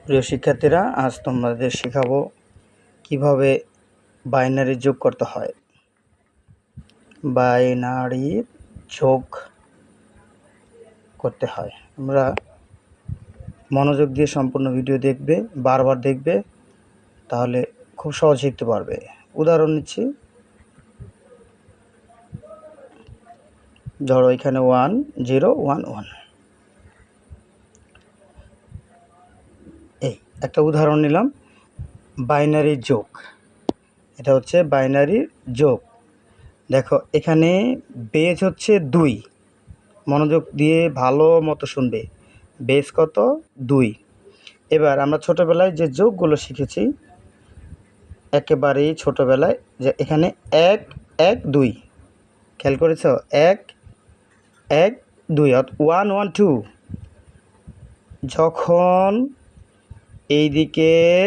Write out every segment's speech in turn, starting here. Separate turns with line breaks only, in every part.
প্রিয় শিক্ষার্থীরা, আজ তোমাদের শেখাবো কিভাবে বাইনারি যোগ করতে হয়। বাইনারি যোগ করতে হয়। আমরা মনোযোগ দিয়ে সম্পূর্ণ ভিডিও দেখবে, বারবার দেখবে, তাহলে খুব সহজ শিখতে পারবে। উদাহরণ নিচ্ছি, ধরো এখানে 1 0 1 1, এই একটা উদাহরণ নিলাম। বাইনারি যোগ, এটা হচ্ছে বাইনারি যোগ। দেখো এখানে বেজ হচ্ছে 2, মনোযোগ দিয়ে ভালো মতো শুনবে। বেজ কত? 2। এবার আমরা ছোটোবেলায় যে যোগগুলো শিখেছি, একেবারেই ছোটোবেলায়, যে এখানে 1 1 2, খেয়াল করেছ? 1 1 2 1 1 2। যখন এই দিকের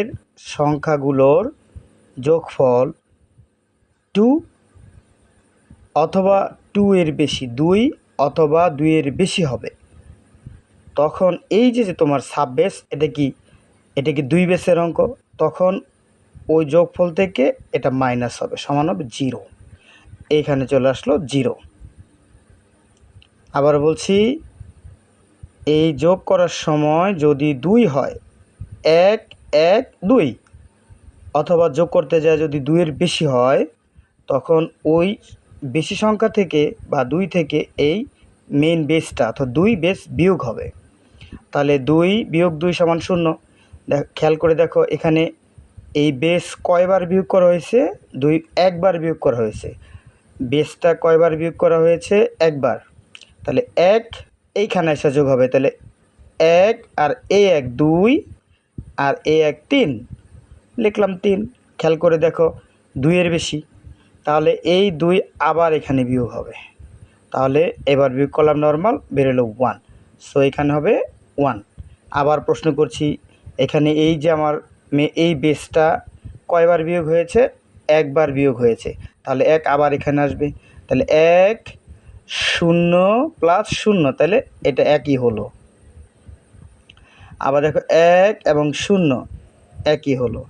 সংখ্যাগুলোর যোগফল 2 অথবা 2 এর বেশি, 2 অথবা 2 এর বেশি হবে, তখন এই যে তোমার সাববেস, এটা কি 2 বেসের অঙ্ক, তখন ওই যোগফল থেকে এটা মাইনাস হবে, সমান হবে 0। এইখানে চলে আসলো 0। আবার বলছি, এই যোগ করার সময় যদি 2 হয়, 1 1 2, অথবা যোগ করতে যায় যদি 2 এর বেশি হয়, তখন ওই বেশি সংখ্যা থেকে বা 2 থেকে এই মেইন বেসটা অর্থাৎ 2 বেস বিয়োগ হবে। তাহলে 2 বিয়োগ 2 সমান 0। খেয়াল করে দেখো এখানে এই বেস কয়বার বিয়োগ করা হয়েছে? 2 একবার বিয়োগ করা হয়েছে। বেসটা কয়বার বিয়োগ করা হয়েছে? একবার। তাহলে 1 এইখানে এসে যোগ হবে, তাহলে 1 আর এ 1 2 আর এ 1 3, লিখলাম 3। খেয়াল করে দেখো 2 এর বেশি, তাহলে এই 2 আবার এখানে বিয়োগ হবে। তাহলে এবার বিয়োগ করলাম নর্মাল, বেরোলো 1। সো এখানে হবে 1। আবার প্রশ্ন করছি, এখানে এই যে আমার এই বেসটা কয়বার বিয়োগ হয়েছে? একবার বিয়োগ হয়েছে, তাহলে 1 আবার এখানে আসবে। তাহলে 1 0 প্লাস 0, তাহলে এটা একই হলো। আবার দেখো 1 এবং 0 একই হলো।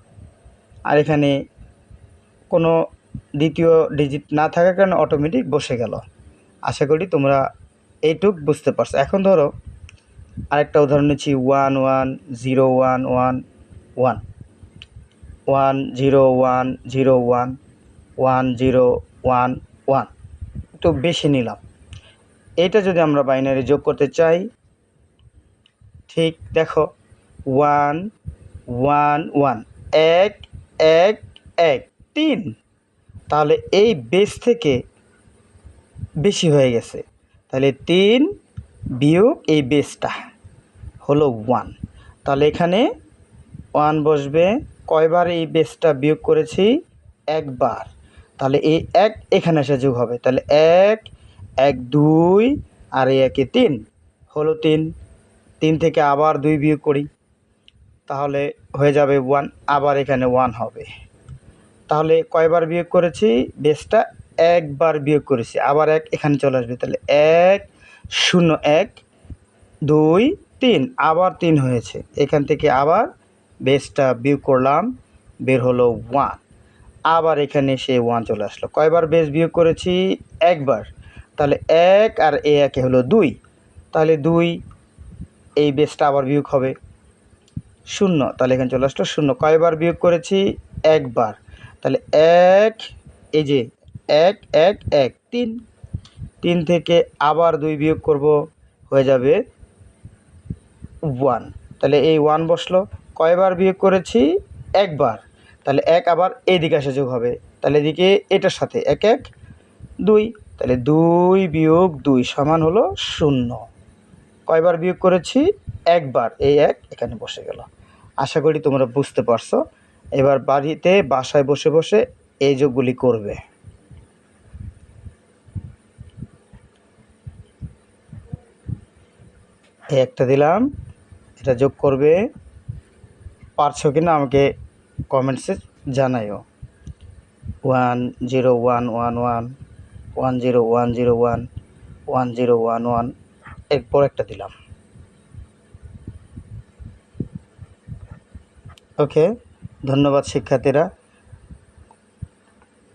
আর এখানে কোনো দ্বিতীয় ডিজিট না থাকার কারণে অটোমেটিক বসে গেল। আশা করি তোমরা এইটুক বুঝতে পারছো। এখন ধরো আরেকটা উদাহরণ নিচ্ছি, 1 1 0 1 1 1 1 0 1 0 1 1 0 1 1, একটু বেশি নিলাম। এটা যদি আমরা বাইনারি যোগ করতে চাই, ঠিক দেখো 1 1 1 1 1 1 3, তাহলে এই বেস থেকে বেশি হয়ে গেছে, তাহলে 3 বিয়োগ এই বেসটা হলো 1। তাহলে এখানে 1 বসবে। কয়বার এই বেসটা বিয়োগ করেছি? একবার। তাহলে এই 1 এখানে এসে যোগ হবে, তাহলে 1 1 2 আর এই 1 3 হলো 3। 3 থেকে আবার 2 বিয়োগ করি, তাহলে হয়ে যাবে 1। আবার এখানে 1 হবে। তাহলে কয়বার বিয়োগ করেছি? বেসটা একবার বিয়োগ করেছি, আবার 1 এখানে চলে আসবে। তাহলে 1 0 1 2 3, আবার 3 হয়েছে। এখান থেকে আবার বেসটা বিয়োগ করলাম, বের হলো 1। আবার এখানে সে 1 চলে আসলো। কয়বার বেস বিয়োগ করেছি? একবার। তাহলে 1 আর এ 1 হলো 2, তাহলে 2 এই বেসটা আবার বিয়োগ হবে 0, তাহলে এখানে চলে আসলো 0। কয়বার বিয়োগ করেছি? একবার। তাহলে 1, এই যে 1 1 1 3, 3 থেকে আবার 2 বিয়োগ করব, হয়ে যাবে 1। তাহলে এই 1 বসলো। কয়বার বিয়োগ করেছি? একবার। তাহলে 1 আবার এইদিকে এসে যোগ হবে, তাহলে এদিকে এটার সাথে 1 1 2, তাহলে 2 বিয়োগ 2 সমান হলো 0। কয়বার বিয়োগ করেছি? একবার। এই 1 এখানে বসে গেল। আশা করি তোমরা বুঝতে পারছো। এবার বাসায় বসে বসে এই যোগগুলি করবে। এই একটা দিলাম, এটা যোগ করবে। পারছো কিনা আমাকে কমেন্টসে জানাইও। 1 0 1 1 1 1 0 1 0 1 1 0 1 1, এরপর একটা দিলাম। ওকে, ধন্যবাদ শিক্ষার্থীরা।